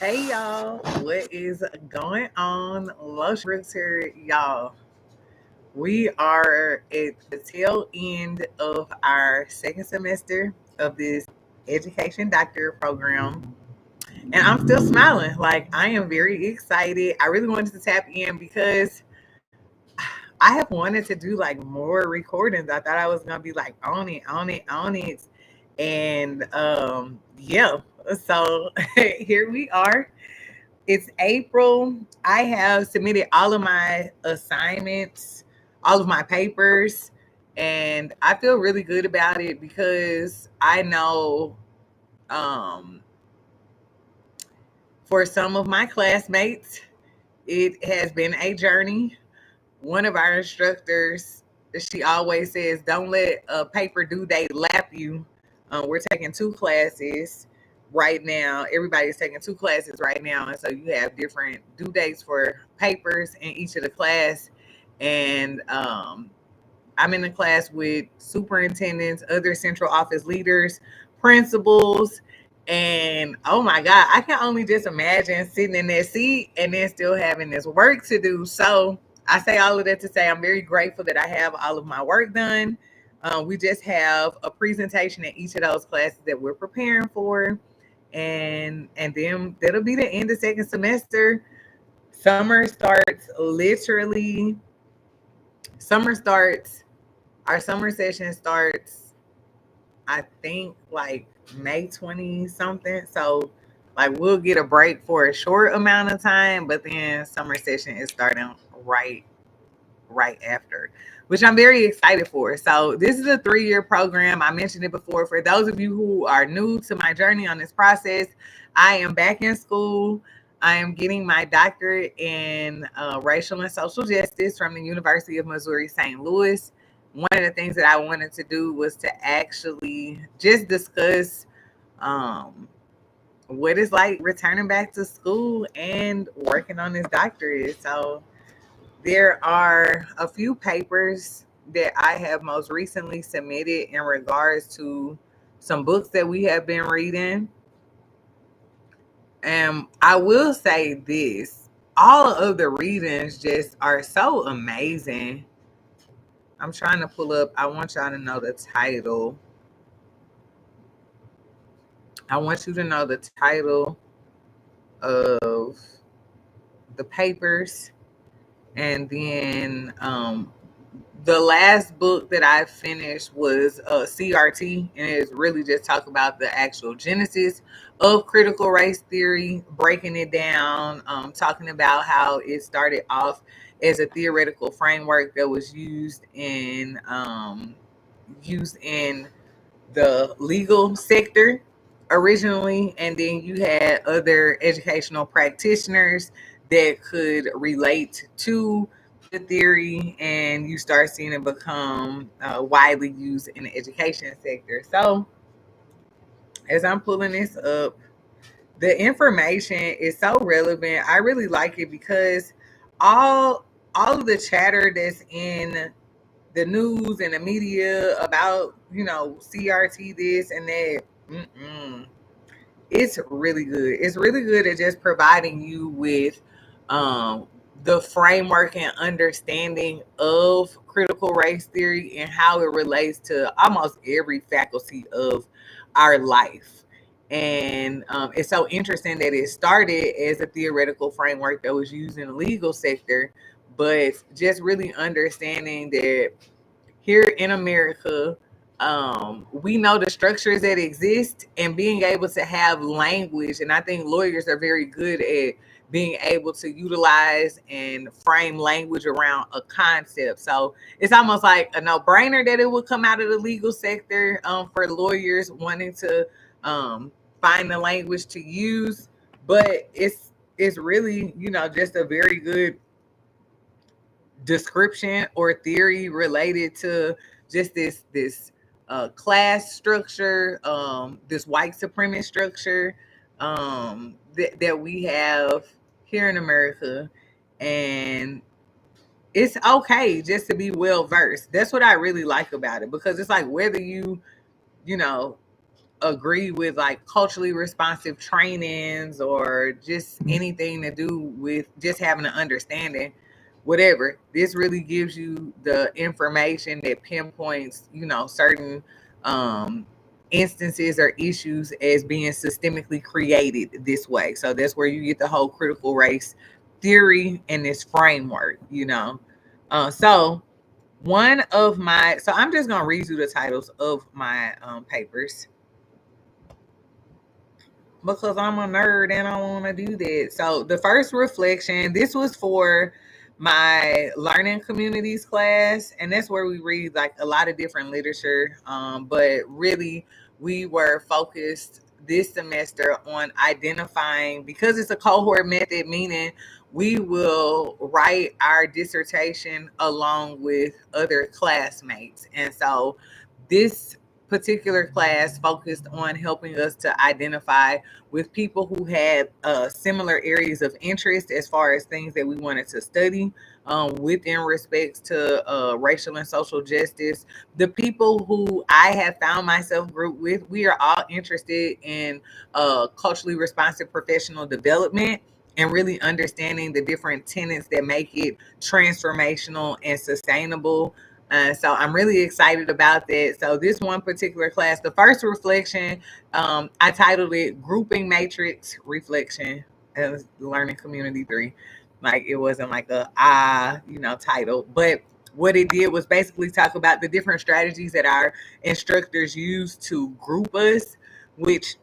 Hey y'all, what is going on? Lotion Brooks here, y'all. We are at the tail end of our second semester of this education doctorate program, and I'm still smiling. Like, I am very excited. I really wanted to tap in because I have wanted to do like more recordings. I thought I was gonna be like on it, on it, on it. And yeah, so here we are. It's April. I have submitted all of my assignments, all of my papers, and I feel really good about it because I know um, for some of my classmates, it has been a journey. One of our instructors, she always says, don't let a paper due date lap you. We're taking two classes right now. Everybody's taking two classes right now. And so you have different due dates for papers in each of the class. And I'm in the class with superintendents, other central office leaders, principals. And oh my God, I can only just imagine sitting in that seat and then still having this work to do. So I say all of that to say I'm very grateful that I have all of my work done. We just have a presentation in each of those classes that we're preparing for, and then that'll be the end of second semester. Summer starts literally. Summer starts. Our summer session starts, I think, like May 20 something. So like we'll get a break for a short amount of time, but then summer session is starting right after, which I'm very excited for. So this is a 3-year program. I mentioned it before. For those of you who are new to my journey on this process, I am back in school. I am getting my doctorate in racial and social justice from the University of Missouri St. Louis. One of the things that I wanted to do was to actually just discuss um, what it's like returning back to school and working on this doctorate. So there are a few papers that I have most recently submitted in regards to some books that we have been reading. And I will say this, all of the readings just are so amazing. I'm trying to pull up, I want y'all to know the title. I want you to know the title of the papers. And then the last book that I finished was CRT, and it's really just talk about the actual genesis of critical race theory, breaking it down, talking about how it started off as a theoretical framework that was used in the legal sector originally, and then you had other educational practitioners that could relate to the theory, and you start seeing it become widely used in the education sector. So as I'm pulling this up, the information is so relevant. I really like it because all all of the chatter that's in the news and the media about, CRT this and that, mm-mm, it's really good. It's really good at just providing you with um, the framework and understanding of critical race theory and how it relates to almost every faculty of our life. And it's so interesting that it started as a theoretical framework that was used in the legal sector, but just really understanding that here in America, we know the structures that exist and being able to have language. And I think lawyers are very good at being able to utilize and frame language around a concept. So it's almost like a no brainer that it would come out of the legal sector, for lawyers wanting to find the language to use. But it's really, just a very good description or theory related to just this class structure, this white supremacist structure, that we have here in America. And it's okay just to be well versed. That's what I really like about it, because it's like whether you know agree with like culturally responsive trainings or just anything to do with just having an understanding, whatever, this really gives you the information that pinpoints, certain um, instances or issues as being systemically created this way. So that's where you get the whole critical race theory and this framework. So I'm just gonna read you the titles of my papers because I'm a nerd and I want to do that. So the first reflection, this was for my learning communities class, and that's where we read like a lot of different literature. But really, we were focused this semester on identifying, because it's a cohort method, meaning we will write our dissertation along with other classmates. And so this particular class focused on helping us to identify with people who had similar areas of interest as far as things that we wanted to study within respects to racial and social justice. The people who I have found myself grouped with, we are all interested in culturally responsive professional development and really understanding the different tenets that make it transformational and sustainable. So I'm really excited about that. So this one particular class, the first reflection, I titled it Grouping Matrix Reflection as Learning Community 3. Like it wasn't like title, but what it did was basically talk about the different strategies that our instructors use to group us, which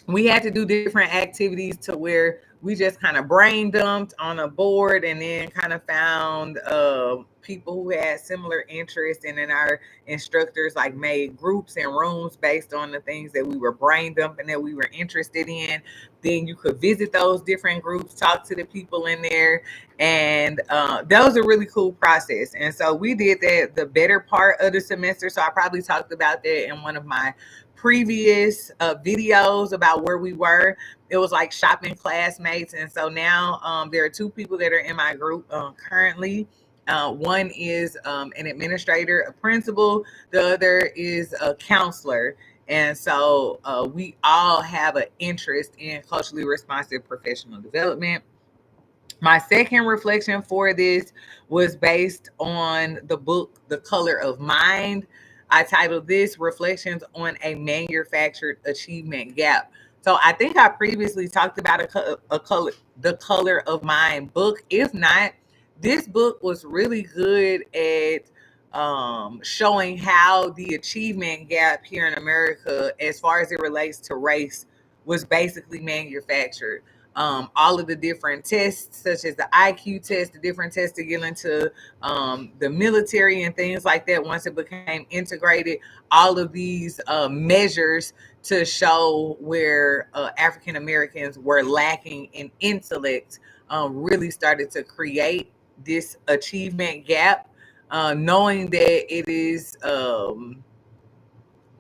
we had to do different activities to where we just kind of brain dumped on a board and then kind of found people who had similar interests, and then our instructors like made groups and rooms based on the things that we were brain dumping that we were interested in. Then you could visit those different groups, talk to the people in there, and that was a really cool process. And so we did that the better part of the semester. So I probably talked about that in one of my previous videos about where we were. It was like shopping classmates. And so now there are two people that are in my group currently. One is an administrator, a principal. The other is a counselor. And so we all have an interest in culturally responsive professional development. My second reflection for this was based on the book, The Color of Mind. I titled this Reflections on a Manufactured Achievement Gap. So I think I previously talked about The Color of Mind book. If not, this book was really good at showing how the achievement gap here in America, as far as it relates to race, was basically manufactured. All of the different tests, such as the IQ test, the different tests to get into the military and things like that, once it became integrated, all of these measures to show where African Americans were lacking in intellect really started to create this achievement gap, knowing that it is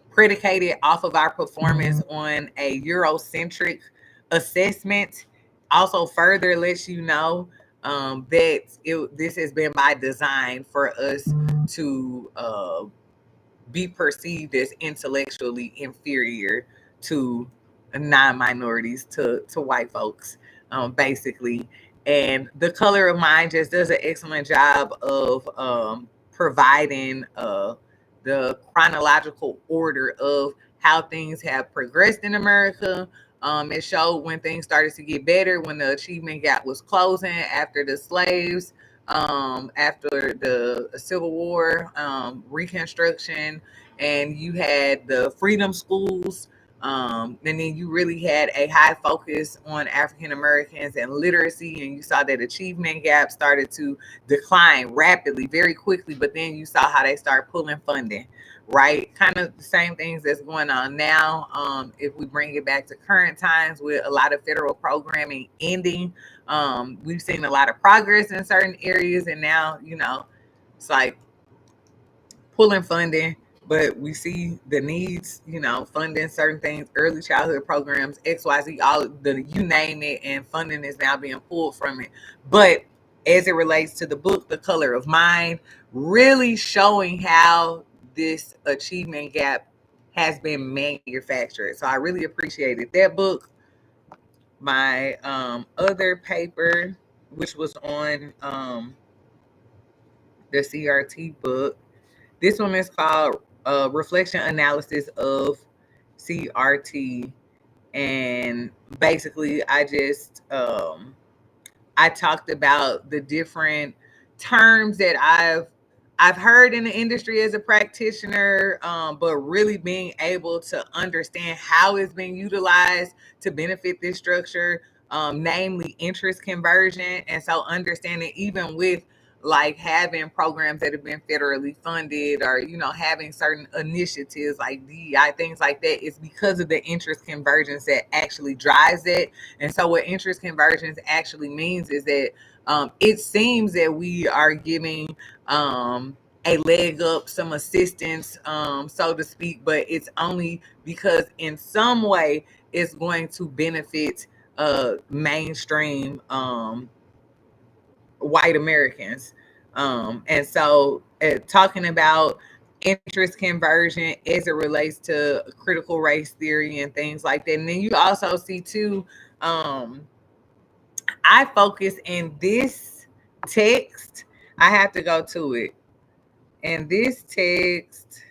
predicated off of our performance on a Eurocentric assessment. Also, further lets you know that this has been by design for us to be perceived as intellectually inferior to non-minorities, to white folks, basically. And The Color of Mind just does an excellent job of providing the chronological order of how things have progressed in America. It showed when things started to get better, when the achievement gap was closing after the slaves, after the Civil War, Reconstruction, and you had the freedom schools. And then you really had a high focus on African Americans and literacy, and you saw that achievement gap started to decline rapidly, very quickly. But then you saw how they start pulling funding, right? Kind of the same things that's going on now. If we bring it back to current times with a lot of federal programming ending, we've seen a lot of progress in certain areas, and now, it's like pulling funding, but we see the needs, funding certain things, early childhood programs, XYZ, all the, you name it, and funding is now being pulled from it. But as it relates to the book, The Color of Mind, really showing how this achievement gap has been manufactured. So I really appreciated that book. My other paper, which was on the CRT book, this one is called Reflection Analysis of CRT. And basically, I talked about the different terms that I've heard in the industry as a practitioner, but really being able to understand how it's being utilized to benefit this structure, namely interest conversion. And so understanding, even with like having programs that have been federally funded, or having certain initiatives like DEI, things like that, it's because of the interest convergence that actually drives it. And so what interest convergence actually means is that it seems that we are giving a leg up, some assistance, so to speak, but it's only because in some way it's going to benefit mainstream white Americans. And so talking about interest conversion as it relates to critical race theory and things like that. And then you also see too, I focus in this text. I have to go to it. In this text,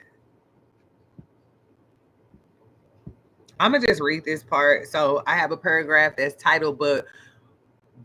I'm gonna just read this part. So I have a paragraph that's titled, but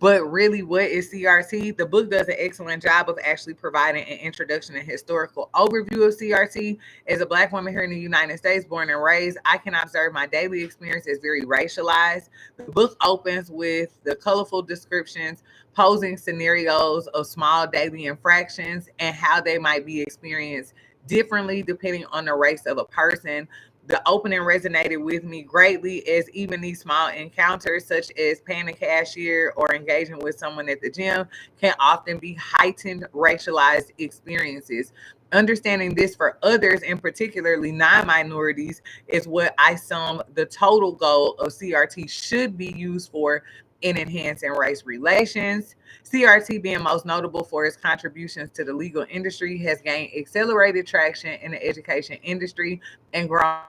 really, what is CRT? The book does an excellent job of actually providing an introduction and historical overview of CRT. As a Black woman here in the United States, born and raised, I can observe my daily experience as very racialized. The book opens with the colorful descriptions, posing scenarios of small daily infractions and how they might be experienced differently depending on the race of a person. The opening resonated with me greatly, as even these small encounters, such as paying a cashier or engaging with someone at the gym, can often be heightened racialized experiences. Understanding this for others, and particularly non-minorities, is what I sum the total goal of CRT should be used for in enhancing race relations. CRT, being most notable for its contributions to the legal industry, has gained accelerated traction in the education industry and grown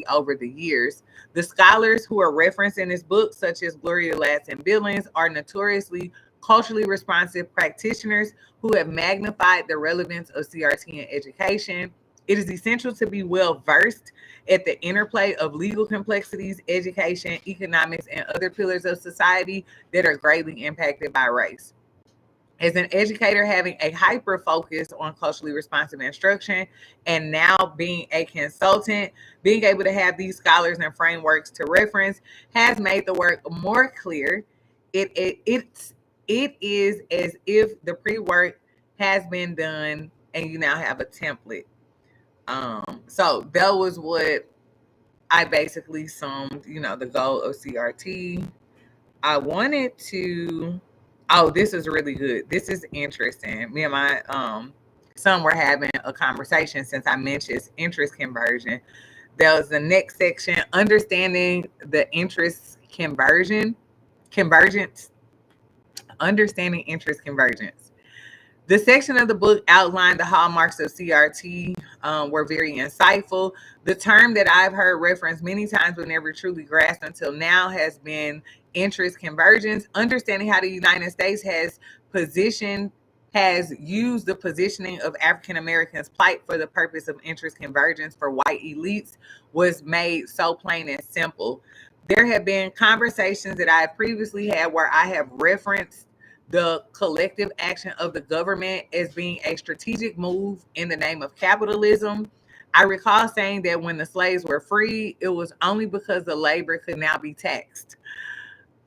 over the years. The scholars who are referenced in this book, such as Gloria Ladson Billings, are notoriously culturally responsive practitioners who have magnified the relevance of CRT in education. It is essential to be well versed at the interplay of legal complexities, education, economics, and other pillars of society that are greatly impacted by race. As an educator, having a hyper focus on culturally responsive instruction, and now being a consultant, being able to have these scholars and frameworks to reference has made the work more clear. It is as if the pre-work has been done and you now have a template. So that was what I basically summed, the goal of CRT. I wanted to. Oh, this is really good. This is interesting. Me and my son were having a conversation since I mentioned interest conversion. There was the next section, understanding the interest convergence, understanding interest convergence. The section of the book outlined the hallmarks of CRT, were very insightful. The term that I've heard referenced many times but never truly grasped until now has been interest convergence. Understanding how the United States has used the positioning of African Americans' plight for the purpose of interest convergence for white elites was made so plain and simple. There have been conversations that I have previously had where I have referenced the collective action of the government as being a strategic move in the name of capitalism. I recall saying that when the slaves were free, it was only because the labor could now be taxed.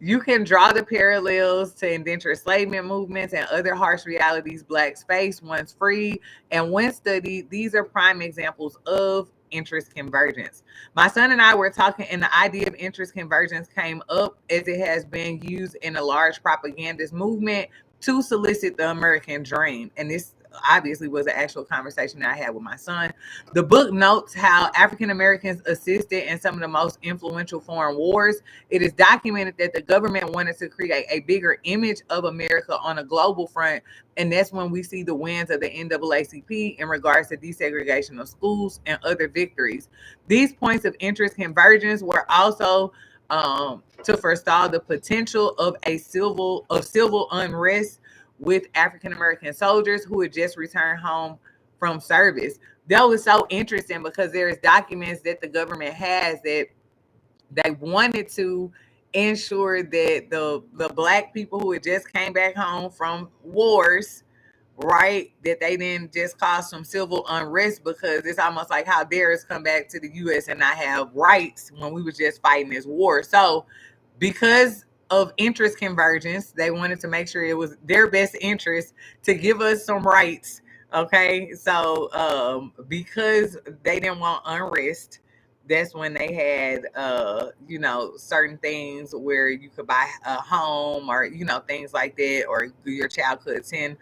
You can draw the parallels to indentured enslavement movements and other harsh realities Blacks face once free. And when studied, these are prime examples of interest convergence. My son and I were talking, and the idea of interest convergence came up as it has been used in a large propagandist movement to solicit the American dream. And this obviously was an actual conversation that I had with my son. The book notes how African Americans assisted in some of the most influential foreign wars. It is documented that the government wanted to create a bigger image of America on a global front, and that's when we see the wins of the NAACP in regards to desegregation of schools and other victories. These points of interest convergence were also to forestall the potential of civil unrest with African American soldiers who had just returned home from service. That was so interesting because there is documents that the government has that they wanted to ensure that the black people who had just came back home from wars, right, that they didn't just cause some civil unrest, because it's almost like how theirs come back to the US and not have rights when we were just fighting this war. So because of interest convergence, they wanted to make sure it was their best interest to give us some rights. Okay, so because they didn't want unrest, that's when they had certain things where you could buy a home, or things like that, or your child could attend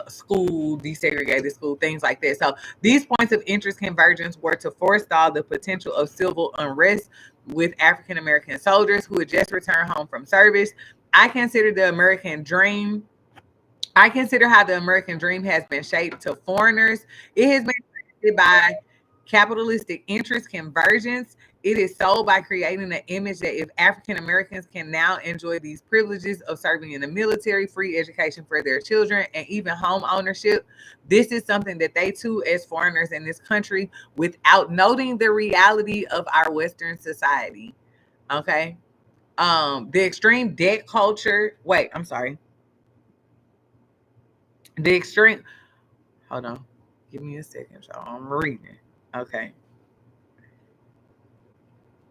school, desegregated school, things like that. So these points of interest convergence were to forestall the potential of civil unrest with African American soldiers who had just returned home from service. I consider the American dream I consider how the American dream has been shaped to foreigners. It has been created by capitalistic interest convergence. It is sold by creating an image that if African Americans can now enjoy these privileges of serving in the military, free education for their children, and even home ownership, this is something that they too, as foreigners in this country, without noting the reality of our Western society. Okay. The extreme debt culture. Wait, I'm sorry. The extreme Hold on. Give me a second, y'all. I'm reading. Okay.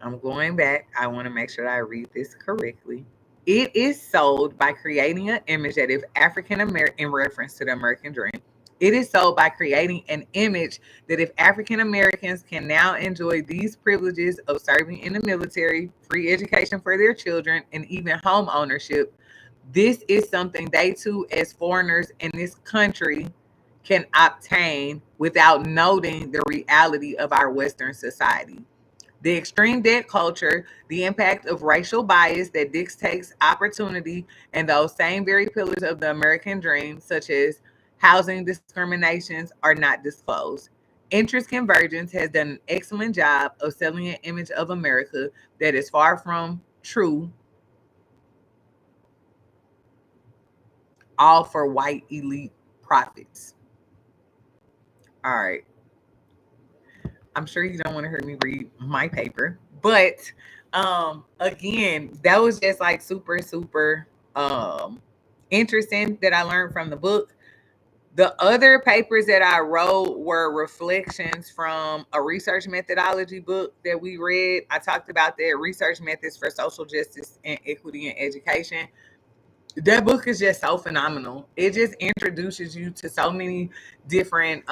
I'm going back. I want to make sure I read this correctly. It is sold by creating an image that if African American, in reference to the American dream, it is sold by creating an image that if African Americans can now enjoy these privileges of serving in the military, free education for their children, and even home ownership, this is something they too, as foreigners in this country, can obtain without noting the reality of our Western society. The extreme debt culture, the impact of racial bias that dictates opportunity, and those same very pillars of the American dream, such as housing discriminations, are not disclosed. Interest convergence has done an excellent job of selling an image of America that is far from true, all for white elite profits. All right. I'm sure you don't want to hear me read my paper, but again, that was just like super, super interesting that I learned from the book. The other papers that I wrote were reflections from a research methodology book that we read. I talked about that, research methods for social justice and equity in education. That book is just so phenomenal. It just introduces you to so many different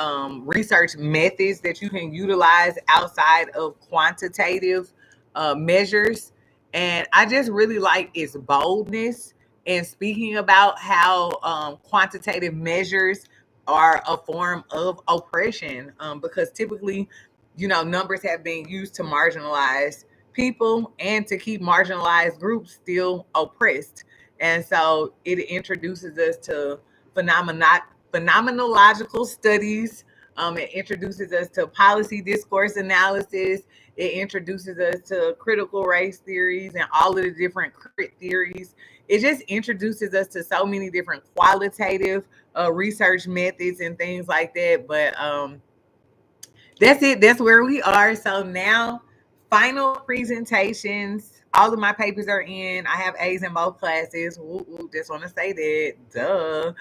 research methods that you can utilize outside of quantitative measures. And I just really like its boldness in speaking about how quantitative measures are a form of oppression, because typically, numbers have been used to marginalize people and to keep marginalized groups still oppressed. And so it introduces us to phenomenological studies. It introduces us to policy discourse analysis. It introduces us to critical race theories and all of the different crit theories. It just introduces us to so many different qualitative research methods and things like that. But that's it. That's where we are. So now, final presentations. All of my papers are in. I have A's in both classes. Woo, woo, just want to say that. Duh.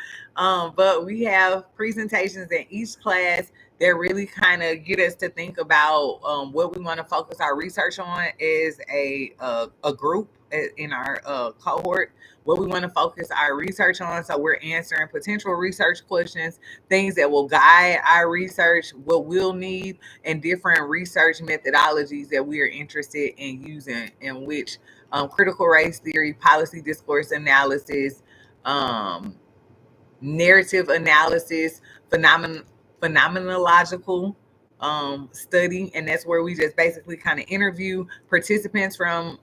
But we have presentations in each class that really kind of get us to think about what we want to focus our research on as a group in our cohort. What we want to focus our research on. So we're answering potential research questions, things that will guide our research, what we'll need, and different research methodologies that we are interested in using, in which critical race theory, policy discourse analysis, narrative analysis, phenomenological study, and that's where we just basically kind of interview participants from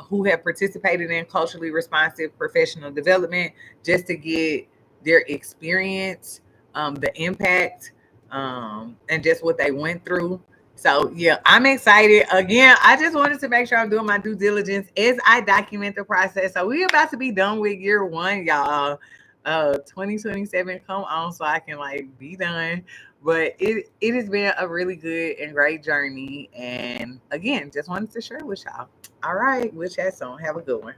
who have participated in culturally responsive professional development, just to get their experience, the impact, and just what they went through. So yeah, I'm excited. Again, I just wanted to make sure I'm doing my due diligence as I document the process. So we're about to be done with year one, y'all. 2027 come on, so I can like be done. But it has been a really good and great journey. And again, just wanted to share with y'all. All right, we'll chat soon. Have a good one.